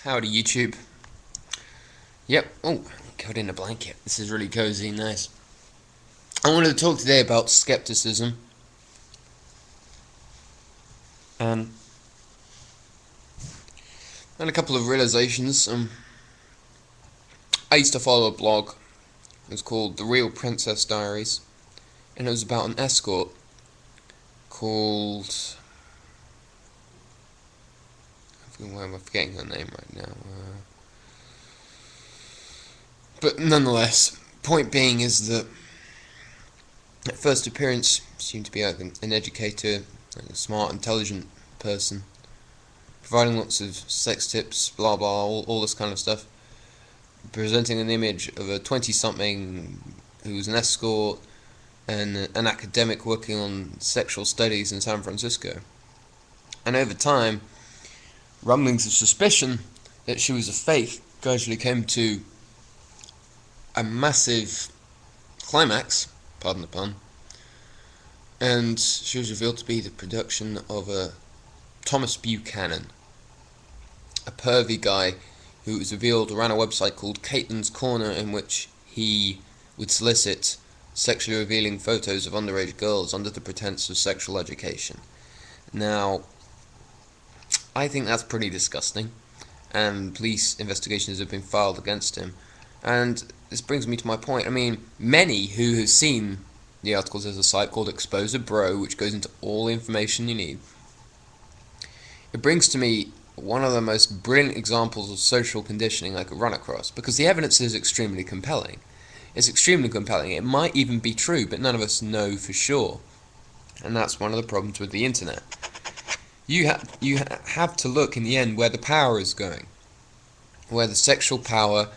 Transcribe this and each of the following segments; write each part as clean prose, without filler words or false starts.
Howdy YouTube. Yep, oh, covered in a blanket. This is really cozy and nice. I wanted to talk today about skepticism. And a couple of realizations. I used to follow a blog. It was called The Real Princess Diaries. And it was about an escort called... why am I forgetting her name right now? But nonetheless, point being is that at first appearance seemed to be like an educator, like a smart, intelligent person, providing lots of sex tips, blah blah, all this kind of stuff, presenting an image of a 20-something who's an escort and an academic working on sexual studies in San Francisco. And over time, rumblings of suspicion that she was a fake gradually came to a massive climax, pardon the pun, and she was revealed to be the production of a Thomas Buchanan, a pervy guy who was revealed ran a website called Caitlin's Corner, in which he would solicit sexually revealing photos of underage girls under the pretense of sexual education. Now, I think that's pretty disgusting, and police investigations have been filed against him. And this brings me to my point. I mean, many who have seen the articles, there's a site called Exposer Bro, which goes into all the information you need. It brings to me one of the most brilliant examples of social conditioning I could run across, because the evidence is extremely compelling. It's extremely compelling. It might even be true, but none of us know for sure. And that's one of the problems with the internet. You have to look in the end where the power is going, where the sexual power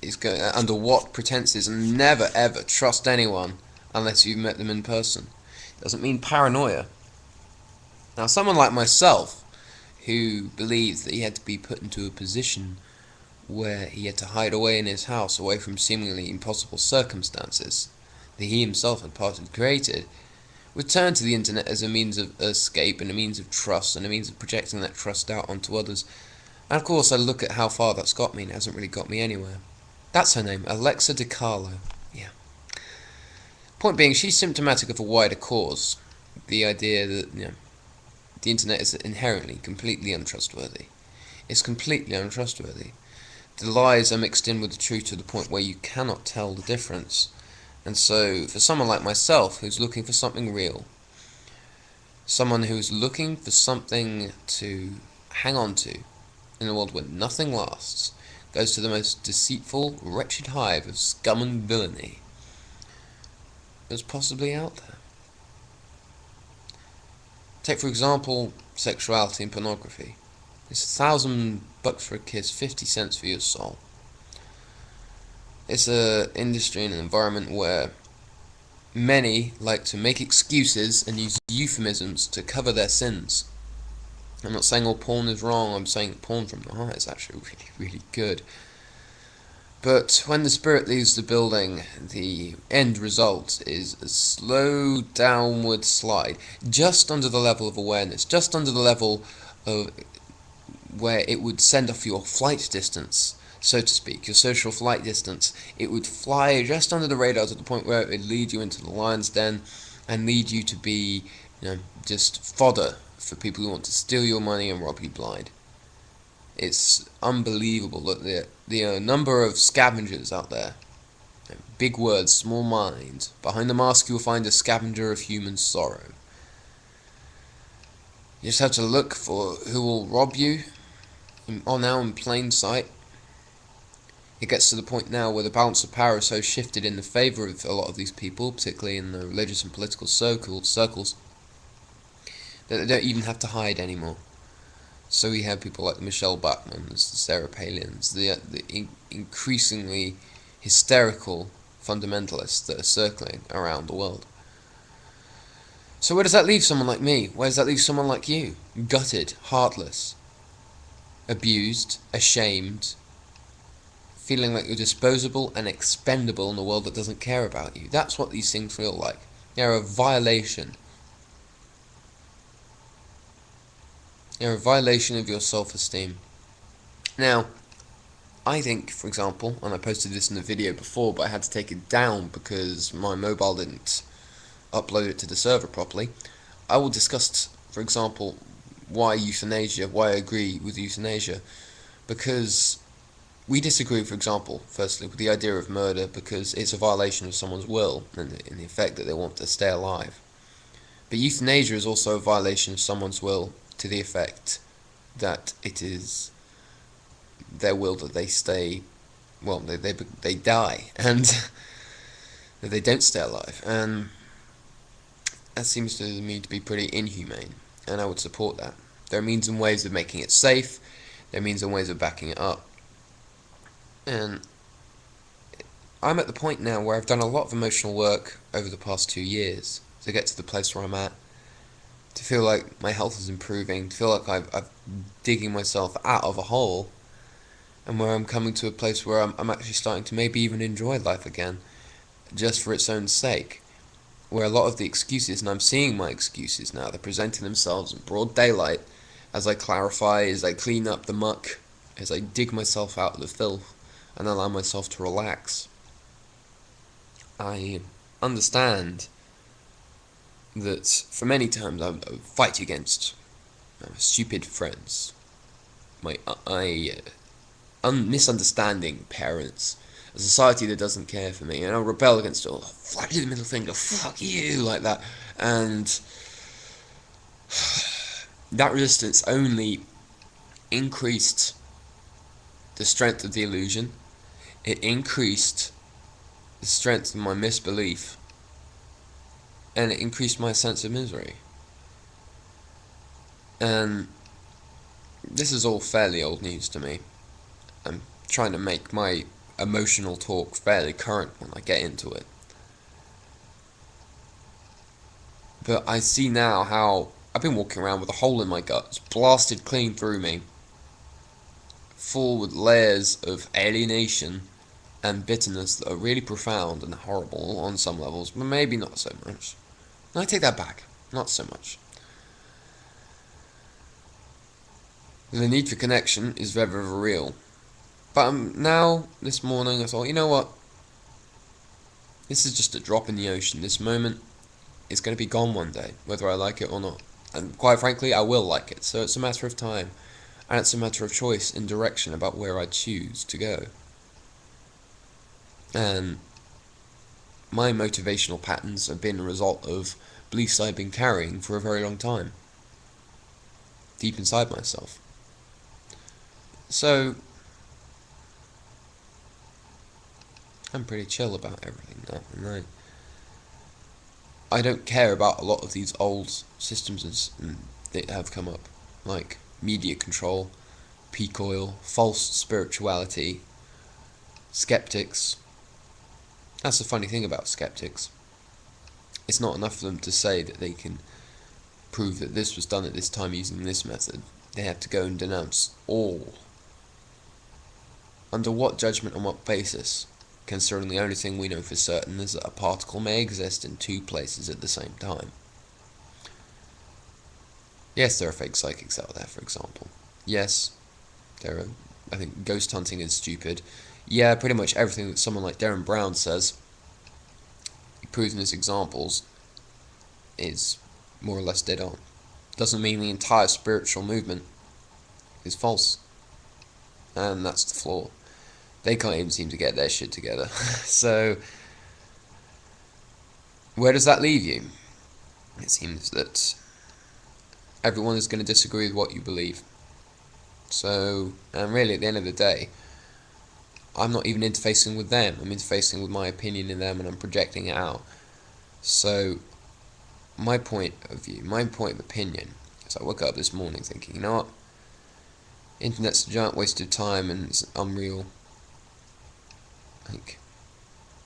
is going, under what pretenses, and never ever trust anyone unless you've met them in person. Doesn't mean paranoia. Now, someone like myself, who believes that he had to be put into a position where he had to hide away in his house, away from seemingly impossible circumstances that he himself had partly created, would turn to the internet as a means of escape and a means of trust and a means of projecting that trust out onto others. And of course, I look at how far that's got me, and it hasn't really got me anywhere. That's her name, Alexa DiCarlo. Yeah. Point being, she's symptomatic of a wider cause. The idea that, the internet is inherently completely untrustworthy. It's completely untrustworthy. The lies are mixed in with the truth to the point where you cannot tell the difference. And so, for someone like myself, who's looking for something real, someone who's looking for something to hang on to in a world where nothing lasts, goes to the most deceitful, wretched hive of scum and villainy that's possibly out there. Take, for example, sexuality and pornography. It's $1,000 for a kiss, 50 cents for your soul. It's an industry and an environment where many like to make excuses and use euphemisms to cover their sins. I'm not saying all porn is wrong, I'm saying porn from the heart is actually really, really good. But when the spirit leaves the building, the end result is a slow downward slide, just under the level of awareness, just under the level of where it would send off your flight distance, so to speak, your social flight distance. It would fly just under the radar to the point where it would lead you into the lion's den and lead you to be, just fodder for people who want to steal your money and rob you blind. It's unbelievable that the number of scavengers out there, big words, small mind, behind the mask you will find a scavenger of human sorrow. You just have to look for who will rob you, now in plain sight. It gets to the point now where the balance of power is so shifted in the favour of a lot of these people, particularly in the religious and political circles, that they don't even have to hide anymore. So we have people like the Michelle Bachmans, the Sarah Palins, the increasingly hysterical fundamentalists that are circling around the world. So where does that leave someone like me? Where does that leave someone like you? Gutted, heartless, abused, ashamed, feeling like you're disposable and expendable in a world that doesn't care about you. That's what these things feel like. They're a violation. They're a violation of your self-esteem. Now, I think, for example, and I posted this in the video before, but I had to take it down because my mobile didn't upload it to the server properly. I will discuss, for example, why euthanasia, why I agree with euthanasia, because we disagree, for example, firstly, with the idea of murder because it's a violation of someone's will and in the effect that they want to stay alive. But euthanasia is also a violation of someone's will to the effect that it is their will that they stay, well, they die, and that they don't stay alive. And that seems to me to be pretty inhumane, and I would support that. There are means and ways of making it safe, there are means and ways of backing it up. And I'm at the point now where I've done a lot of emotional work over the past 2 years to get to the place where I'm at, to feel like my health is improving, to feel like I'm digging myself out of a hole, and where I'm coming to a place where I'm actually starting to maybe even enjoy life again, just for its own sake. Where a lot of the excuses, and I'm seeing my excuses now, they're presenting themselves in broad daylight as I clarify, as I clean up the muck, as I dig myself out of the filth and allow myself to relax. I understand that for many times I fight against stupid friends, my misunderstanding parents, a society that doesn't care for me, and I'll rebel against it all, flash the middle finger, fuck you, like that, and that resistance only increased the strength of the illusion, it increased the strength of my misbelief, and it increased my sense of misery. And this is all fairly old news to me. I'm trying to make my emotional talk fairly current when I get into it. But I see now how I've been walking around with a hole in my gut, it's blasted clean through me, full with layers of alienation and bitterness that are really profound and horrible on some levels, but maybe not so much. And I take that back, not so much. The need for connection is very, very real. But now, this morning, I thought, you know what? This is just a drop in the ocean. This moment is going to be gone one day, whether I like it or not. And quite frankly, I will like it. So it's a matter of time. And it's a matter of choice and direction about where I choose to go. And my motivational patterns have been a result of beliefs I've been carrying for a very long time, deep inside myself. So I'm pretty chill about everything now, and I don't care about a lot of these old systems that have come up, like media control, peak oil, false spirituality, skeptics. That's the funny thing about skeptics. It's not enough for them to say that they can prove that this was done at this time using this method. They have to go and denounce all. Under what judgment, on what basis? Considering the only thing we know for certain is that a particle may exist in two places at the same time. Yes, there are fake psychics out there, for example. Yes, there are. I think ghost hunting is stupid. Yeah, pretty much everything that someone like Darren Brown says, he proves in his examples, is more or less dead on. Doesn't mean the entire spiritual movement is false. And that's the flaw. They can't even seem to get their shit together. So, where does that leave you? It seems that everyone is going to disagree with what you believe. So, and really at the end of the day, I'm not even interfacing with them. I'm interfacing with my opinion in them and I'm projecting it out. So, my point of view, my point of opinion, is I woke up this morning thinking, you know what? Internet's a giant waste of time and it's unreal. Like,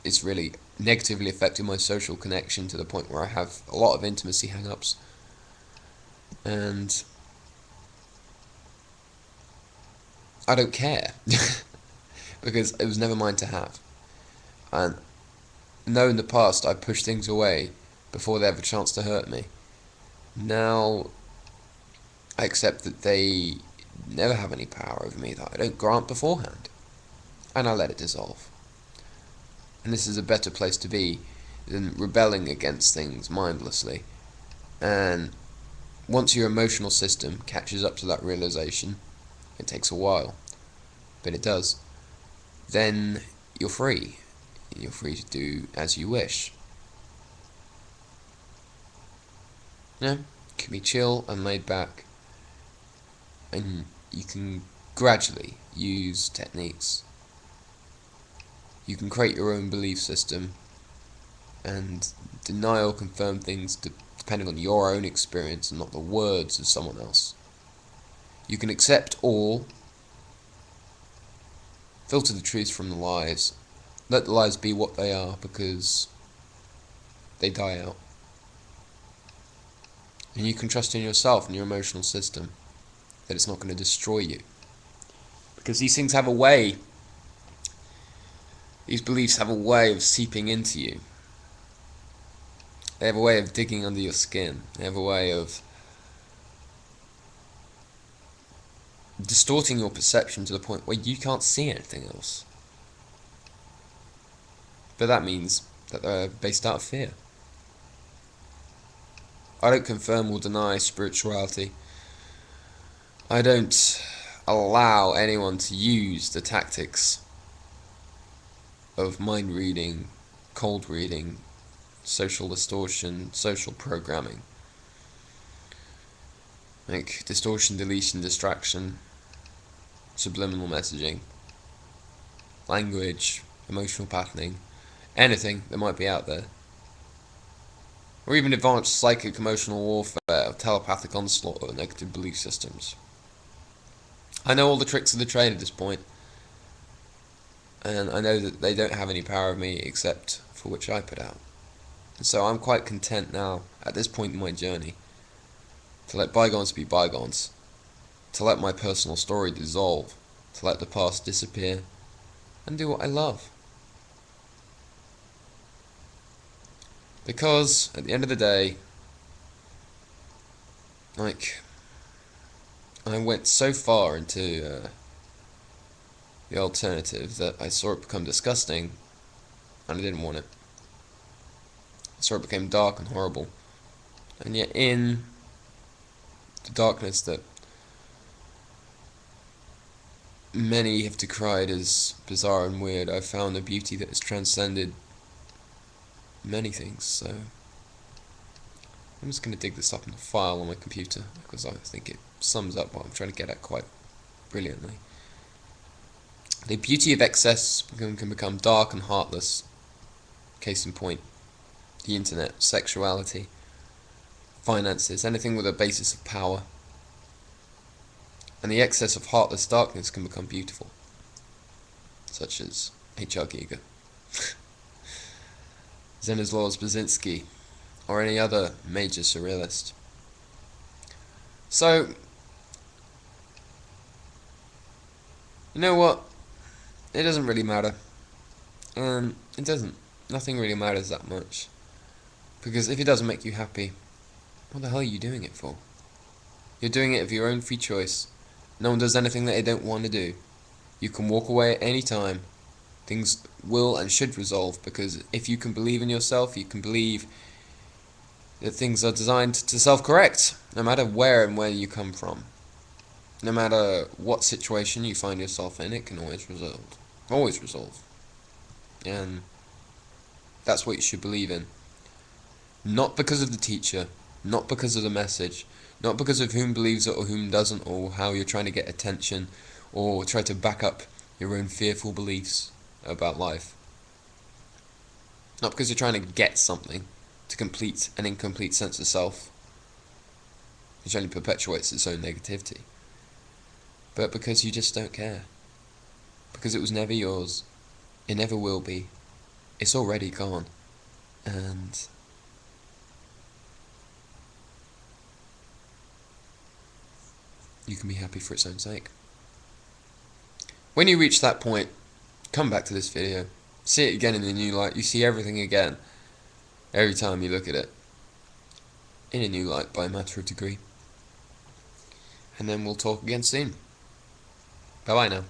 it's really negatively affected my social connection to the point where I have a lot of intimacy hang-ups. And I don't care. Because it was never mine to have. And though in the past I pushed things away before they have a chance to hurt me, now I accept that they never have any power over me that I don't grant beforehand, and I let it dissolve. And this is a better place to be than rebelling against things mindlessly. And once your emotional system catches up to that realization, it takes a while, but it does, then you're free. You're free to do as you wish. You can be chill and laid back, and you can gradually use techniques. You can create your own belief system and deny or confirm things depending on your own experience and not the words of someone else. You can accept all, filter the truth from the lies, let the lies be what they are because they die out. And you can trust in yourself and your emotional system that it's not going to destroy you. Because these things have a way, these beliefs have a way of seeping into you. They have a way of digging under your skin. They have a way of distorting your perception to the point where you can't see anything else. But that means that they're based out of fear. I don't confirm or deny spirituality. I don't allow anyone to use the tactics of mind reading, cold reading, social distortion, social programming, like distortion, deletion, distraction, subliminal messaging, language, emotional patterning, anything that might be out there, or even advanced psychic emotional warfare, telepathic onslaught of negative belief systems. I know all the tricks of the trade at this point, and I know that they don't have any power of me except for which I put out. And so I'm quite content now, at this point in my journey, to let bygones be bygones, to let my personal story dissolve, to let the past disappear, and do what I love. Because, at the end of the day, I went so far into the alternative that I saw it become disgusting, and I didn't want it. I saw it became dark and horrible. And yet in the darkness that many have decried as bizarre and weird, I found a beauty that has transcended many things. So I'm just going to dig this up in a file on my computer because I think it sums up what I'm trying to get at quite brilliantly. The beauty of excess can become dark and heartless. Case in point, the internet, sexuality, finances, anything with a basis of power. And the excess of heartless darkness can become beautiful, such as H.R. Giger, Stanislaw Brzezinski, or any other major surrealist. So, you know what? It doesn't really matter. It doesn't. Nothing really matters that much. Because if it doesn't make you happy, what the hell are you doing it for? You're doing it of your own free choice. No one does anything that they don't want to do. You can walk away at any time. Things will and should resolve, because if you can believe in yourself, you can believe that things are designed to self-correct, no matter where and when you come from. No matter what situation you find yourself in, it can always resolve. Always resolve. And that's what you should believe in. Not because of the teacher, not because of the message, not because of whom believes it or whom doesn't, or how you're trying to get attention, or try to back up your own fearful beliefs about life. Not because you're trying to get something to complete an incomplete sense of self, which only perpetuates its own negativity, but because you just don't care. Because it was never yours, it never will be, it's already gone, and you can be happy for its own sake. When you reach that point, come back to this video, see it again in a new light. You see everything again every time you look at it in a new light by a matter of degree. And then we'll talk again soon. Bye bye now.